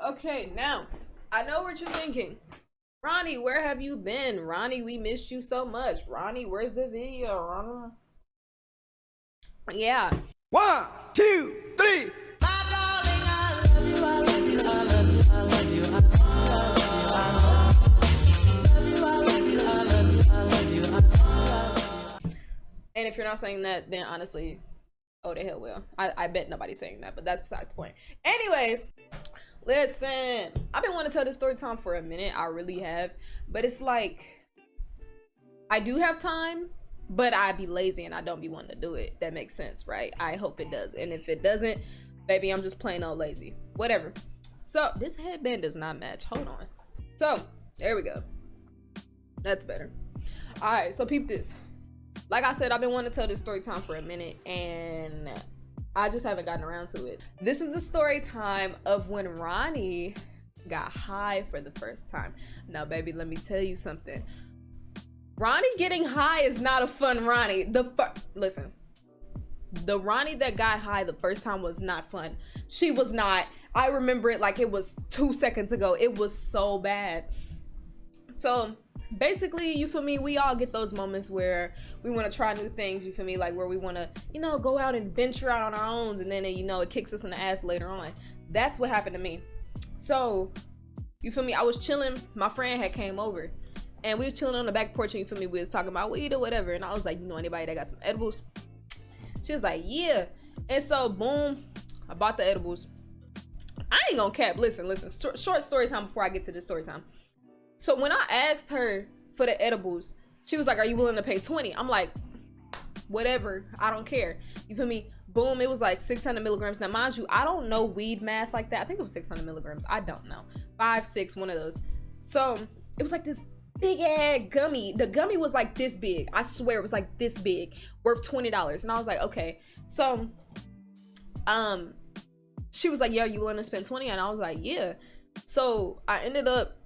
Okay, now, I know what you're thinking. Ronnie, where have you been? Ronnie, we missed you so much. Ronnie, where's the video? Ronnie? Yeah. 1, 2, 3. And if you're not saying that, then honestly, oh the hell will. I bet nobody's saying that, but that's besides the point. Anyways, listen, I've been wanting to tell this story time for a minute. I really have. But it's like, I do have time, but I be lazy and I don't be wanting to do it. That makes sense, right? I hope it does. And if it doesn't, baby, I'm just plain old lazy. Whatever. So this headband does not match. Hold on. So there we go. That's better. All right, so peep this. Like I said, I've been wanting to tell this story time for a minute and I just haven't gotten around to it. This is the story time of when Ronnie got high for the first time. Now, baby, let me tell you something. Ronnie getting high is not a fun Ronnie. Listen, the Ronnie that got high the first time was not fun. She was not. I remember it like it was 2 seconds ago. It was so bad. So basically, you feel me, we all get those moments where we want to try new things, you feel me, like where we want to, you know, go out and venture out on our own, and then you know it kicks us in the ass later on. That's what happened to me. So you feel me, I was chilling, my friend had came over and we was chilling on the back porch, and you feel me, we was talking about weed or whatever, and I was like, you know anybody that got some edibles? She was like, yeah. And so boom, I bought the edibles. I ain't gonna cap. Listen, short story time before I get to the story time. So when I asked her for the edibles, she was like, are you willing to pay 20? I'm like, whatever, I don't care. You feel me? Boom, it was like 600 milligrams. Now, mind you, I don't know weed math like that. I think it was 600 milligrams. I don't know. 5, 6, one of those. So it was like this big ass gummy. The gummy was like this big. I swear it was like this big, worth $20. And I was like, okay. So, she was like, yo, you willing to spend 20? And I was like, yeah. So I ended up,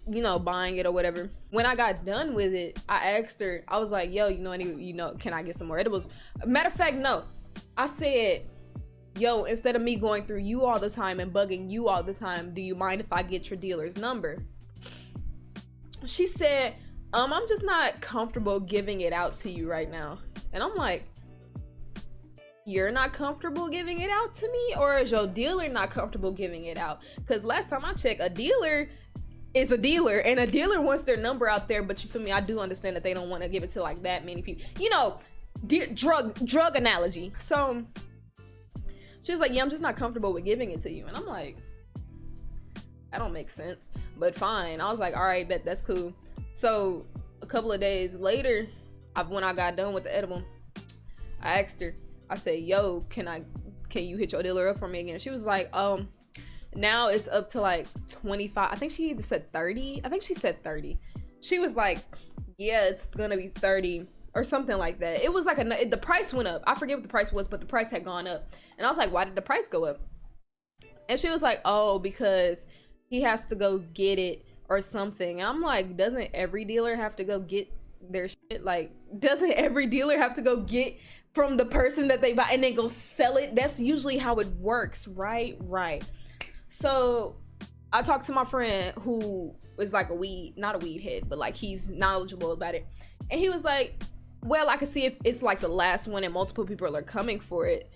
you know, buying it or whatever. When I got done with it, I asked her, I was like, yo, can I get some more edibles? Matter of fact, no. I said, yo, instead of me going through you all the time and bugging you all the time, do you mind if I get your dealer's number? She said, I'm just not comfortable giving it out to you right now. And I'm like, you're not comfortable giving it out to me, or is your dealer not comfortable giving it out? Because last time I checked, a dealer is a dealer, and a dealer wants their number out there, but you feel me, I do understand that they don't want to give it to like that many people, you know, drug analogy. So she's like, yeah, I'm just not comfortable with giving it to you. And I'm like, that don't make sense, but fine. I was like, all right, bet, that's cool. So a couple of days later, when I got done with the edible, I asked her, I said, yo, can you hit your dealer up for me again? She was like, now it's up to like 25. I think she either said 30. I think she said 30. She was like, yeah, it's gonna be 30 or something like that. It was like the price went up. I forget what the price was, but the price had gone up. And I was like, why did the price go up? And she was like, oh, because he has to go get it or something. And I'm like, doesn't every dealer have to go get their shit? Like, doesn't every dealer have to go get from the person that they buy and then go sell it? That's usually how it works, right? Right. So I talked to my friend who is like not a weed head, but like he's knowledgeable about it. And he was like, well, I can see if it's like the last one and multiple people are coming for it.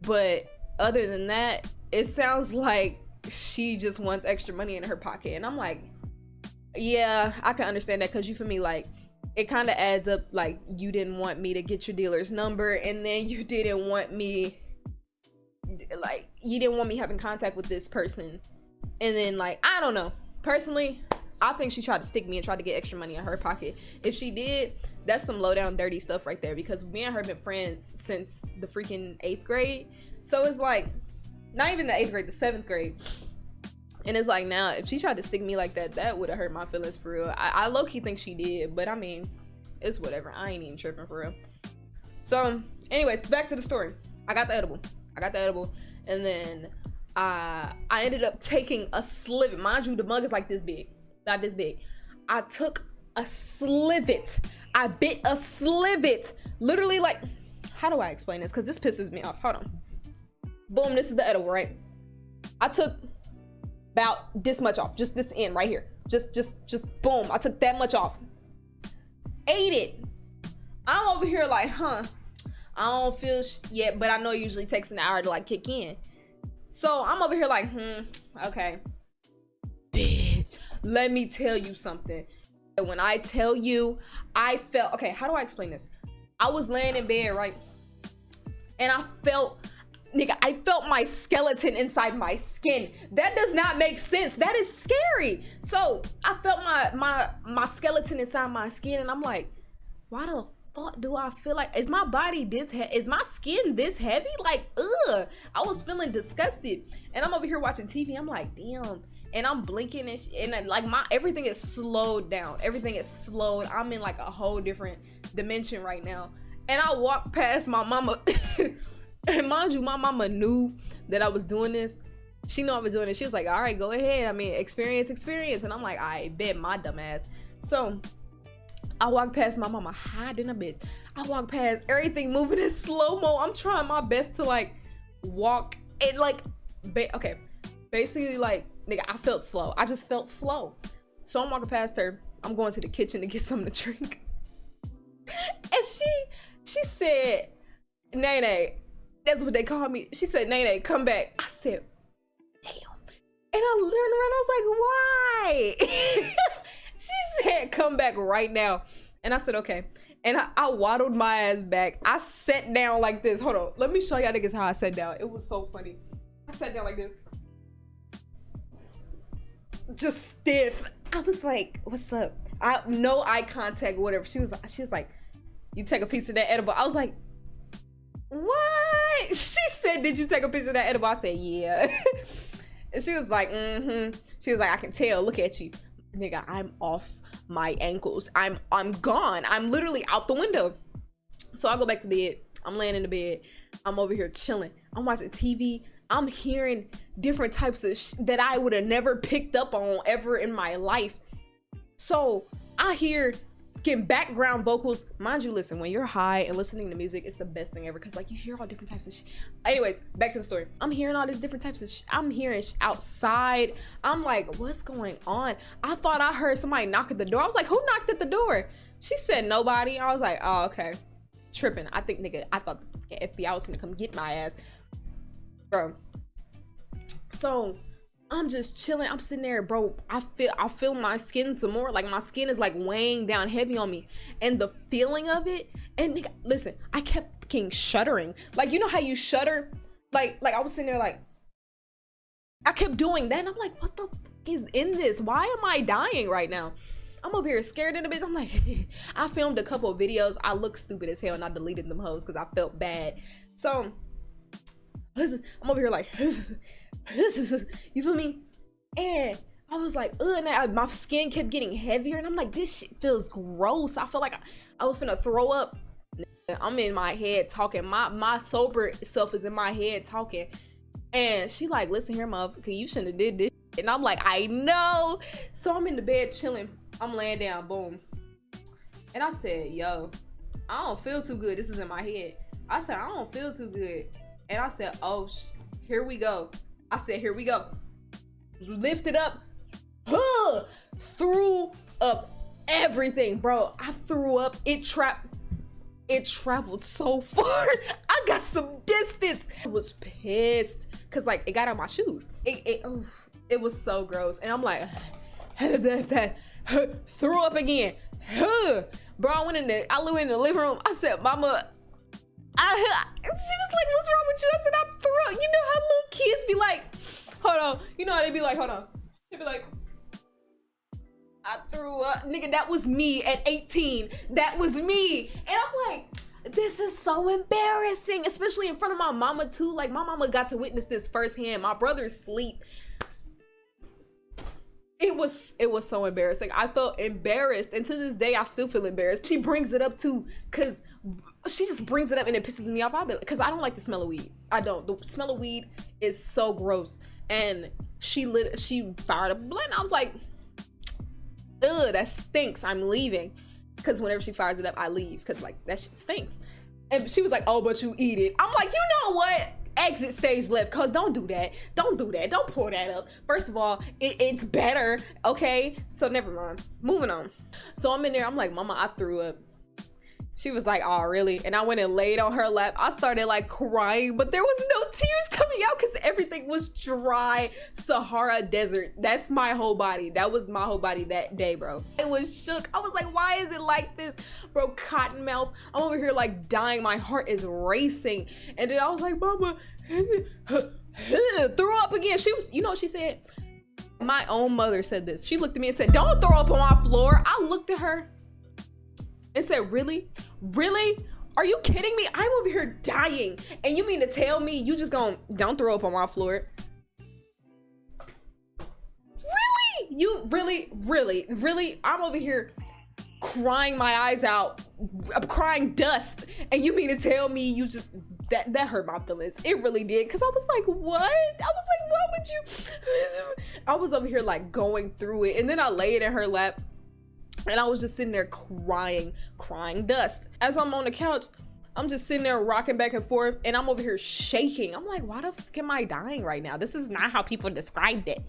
But other than that, it sounds like she just wants extra money in her pocket. And I'm like, yeah, I can understand that, because you feel me, like it kind of adds up. Like, you didn't want me to get your dealer's number, and then you didn't want me having contact with this person, and then like, I don't know, personally I think she tried to stick me and tried to get extra money in her pocket. If she did, that's some low down dirty stuff right there, because me and her been friends since the freaking 8th grade. So it's like, not even the 8th grade, the 7th grade. And it's like, now if she tried to stick me like that, that would have hurt my feelings for real. I low-key think she did, but I mean, it's whatever. I ain't even tripping for real. So anyways, back to the story. I got the edible, and then I ended up taking a slivet. Mind you, the mug is like this big, not this big. I took a slivet. I bit a slivet. Literally, like, how do I explain this? Because this pisses me off. Hold on. Boom, this is the edible, right? I took about this much off, just this end right here, just boom, I took that much off, ate it. I'm over here like, I don't feel yet, but I know it usually takes an hour to like kick in. So I'm over here like, okay. Bitch, let me tell you something. When I tell you, I felt, okay, how do I explain this? I was laying in bed, right? And I felt my skeleton inside my skin. That does not make sense. That is scary. So I felt my skeleton inside my skin, and I'm like, why the fuck do I feel like, is my body this is my skin this heavy? Like, ugh. I was feeling disgusted, and I'm over here watching TV. I'm like, damn. And I'm blinking and like everything is slowed down. Everything is slowed. I'm in like a whole different dimension right now. And I walked past my mama. And mind you, my mama knew that I was doing this. She knew I was doing it. She was like, all right, go ahead. I mean, experience. And I'm like, I bet my dumb ass. So I walked past my mama hiding a bitch. I walked past everything moving in slow-mo. I'm trying my best to like walk and like, okay. Basically, like, nigga, I felt slow. I just felt slow. So I'm walking past her. I'm going to the kitchen to get something to drink. And she said, Nene, that's what they call me. She said, Nene, come back. I said, damn. And I turned around. I was like, why? She said, come back right now. And I said, okay. And I waddled my ass back. I sat down like this. Hold on. Let me show y'all niggas how I sat down. It was so funny. I sat down like this. Just stiff. I was like, what's up? No eye contact, whatever. She was like, you take a piece of that edible? I was like, what? She said, did you take a piece of that edible? I said, yeah. And she was like, She was like, I can tell, look at you. Nigga, I'm off my ankles. I'm gone. I'm literally out the window. So I go back to bed. I'm laying in the bed. I'm over here chilling. I'm watching TV. I'm hearing different types of that I would have never picked up on ever in my life. So I hear getting background vocals. Mind you, listen, when you're high and listening to music, it's the best thing ever, because like you hear all different types of shit. Anyways, back to the story. I'm hearing all these different types of shit. I'm hearing outside. I'm like, what's going on? I thought I heard somebody knock at the door. I was like, who knocked at the door? She said nobody. I was like, oh, okay. Tripping. I think, nigga, I thought the FBI was gonna come get my ass. Bro, so I'm just chilling. I'm sitting there, bro. I feel my skin some more. Like my skin is like weighing down heavy on me, and the feeling of it. And nigga, listen, I kept fucking shuddering. Like, you know how you shudder? Like I was sitting there, like I kept doing that, and I'm like, what the fuck is in this? Why am I dying right now? I'm over here scared in a bit. I'm like, I filmed a couple of videos. I look stupid as hell, and I deleted them hoes because I felt bad. So I'm over here like, you feel me? And I was like, ugh, and my skin kept getting heavier, and I'm like, this shit feels gross. I feel like I was finna throw up. I'm in my head talking. My sober self is in my head talking. And she like, listen here, motherfucker, you shouldn't have did this. And I'm like, I know. So I'm in the bed chilling. I'm laying down, boom. And I said, yo, I don't feel too good. This is in my head. I said, I don't feel too good. And I said, oh, here we go. I said, here we go. Lifted up, threw up everything, bro. I threw up. It traveled so far. I got some distance. I was pissed because like it got on my shoes. It was so gross. And I'm like, threw up again. Bro, I went in the living room. I said, mama, she was like, what's wrong with you? I said, I threw up. You know how little kids be like, hold on. You know how they be like, hold on. They be like, I threw up. Nigga, that was me at 18. That was me. And I'm like, this is so embarrassing, especially in front of my mama too. Like my mama got to witness this firsthand. My brother's sleep. It was so embarrassing. I felt embarrassed, and to this day I still feel embarrassed. She brings it up too, cause she just brings it up and it pisses me off. I be like, cause I don't like the smell of weed. I don't. The smell of weed is so gross. And she fired up a blunt. I was like, ugh, that stinks. I'm leaving. Cause whenever she fires it up, I leave. Cause like that shit stinks. And she was like, oh, but you eat it. I'm like, you know what? exit stage left, cause don't do that. Don't pull that up. First of all, it's better, okay? So never mind, moving on. So I'm in there, I'm like, mama, I threw up. She was like, oh, really? And I went and laid on her lap. I started like crying, but there was no tears coming out because everything was dry Sahara desert. That's my whole body. That was my whole body that day, bro. It was shook. I was like, why is it like this? Bro, cotton mouth. I'm over here like dying. My heart is racing. And then I was like, mama, threw up again. She was, you know what she said? My own mother said this. She looked at me and said, don't throw up on my floor. I looked at her and said, really? Really? Are you kidding me? I'm over here dying. And you mean to tell me you just don't throw up on my floor? Really? You really? I'm over here crying my eyes out. I'm crying dust. And you mean to tell me you just, that hurt my feelings. It really did. Cause I was like, what? I was like, why would you? I was over here like going through it. And then I laid in her lap. And I was just sitting there crying dust. As I'm on the couch, I'm just sitting there rocking back and forth, and I'm over here shaking. I'm like, why the fuck am I dying right now? This is not how people described it.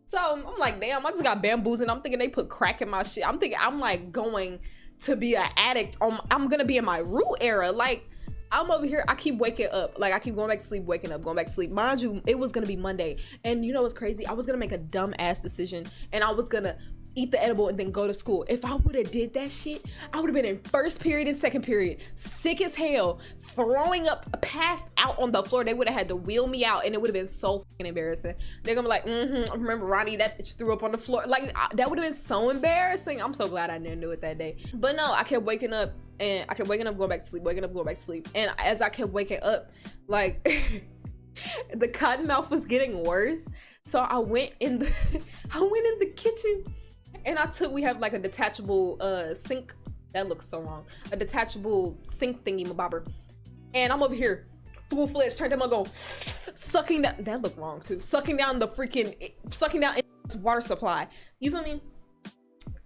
So I'm like, damn, I just got bamboozled. I'm thinking they put crack in my shit. I'm thinking I'm like going to be an addict. I'm gonna be in my root era. Like, I'm over here, I keep waking up. Like, I keep going back to sleep, waking up, going back to sleep. Mind you, it was gonna be Monday. And you know what's crazy? I was gonna make a dumb ass decision, and I was gonna eat the edible and then go to school. If I would have did that shit, I would have been in first period and second period, sick as hell, throwing up, passed out on the floor. They would have had to wheel me out, and it would have been so fucking embarrassing. They're gonna be like, remember Ronnie, that bitch threw up on the floor. Like, that would have been so embarrassing. I'm so glad I didn't do it that day. But no, I kept waking up, and I kept waking up, going back to sleep, waking up, going back to sleep. And as I kept waking up, like, the cotton mouth was getting worse. So I went in the kitchen, and we have like a detachable sink. That looks so wrong. A detachable sink thingy mabobber. And I'm over here full-fledged, turned them on, go sucking down. That looked wrong too. Sucking down its water supply. You feel me?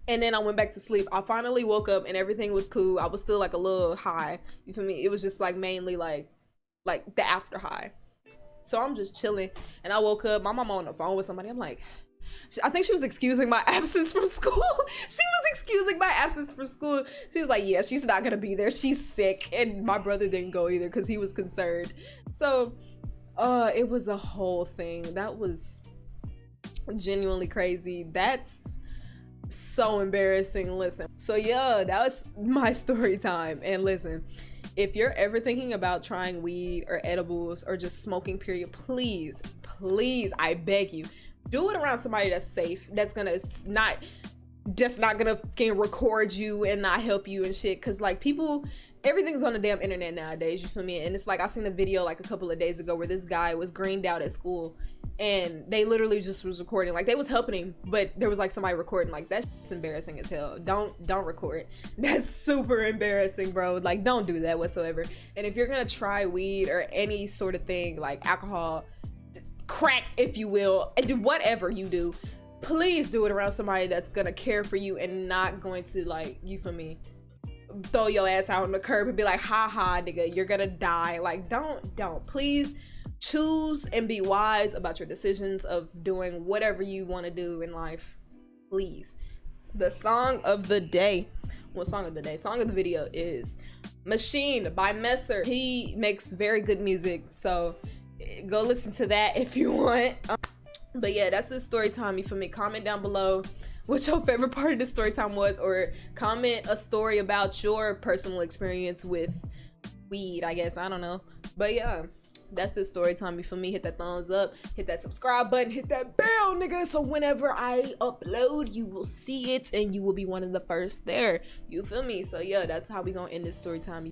And then I went back to sleep. I finally woke up and everything was cool. I was still like a little high. You feel me? It was just like mainly like the after high. So I'm just chilling, and I woke up. My mama on the phone with somebody. I'm like, I think she was excusing my absence from school. She was excusing my absence from school. She was like, yeah, she's not gonna be there. She's sick. And my brother didn't go either because he was concerned. So it was a whole thing. That was genuinely crazy. That's so embarrassing. Listen. So yeah, that was my story time. And listen, if you're ever thinking about trying weed or edibles or just smoking period, please, I beg you, do it around somebody that's safe, that's not gonna fucking record you and not help you and shit. Cause like people, everything's on the damn internet nowadays, you feel me? And it's like, I seen a video like a couple of days ago where this guy was greened out at school, and they literally just was recording. Like, they was helping him, but there was like somebody recording. Like, that's embarrassing as hell. Don't record. That's super embarrassing, bro. Like, don't do that whatsoever. And if you're gonna try weed or any sort of thing, like alcohol, crack, if you will, and do whatever you do, please do it around somebody that's gonna care for you and not going to, like, you feel me, throw your ass out on the curb and be like, ha ha, nigga, you're gonna die. Like, don't. Please choose and be wise about your decisions of doing whatever you want to do in life. Please. The song of the day. Well, song of the day. Song of the video is Machine by Messer. He makes very good music, so go listen to that if you want. But yeah, that's the story time. You feel me? Comment down below what your favorite part of the story time was, or comment a story about your personal experience with weed, I guess. I don't know. But yeah, that's the story time. You feel me? Hit that thumbs up, hit that subscribe button, hit that bell, nigga, so whenever I upload, you will see it and you will be one of the first there. You feel me? So yeah, that's how we gonna end this story time.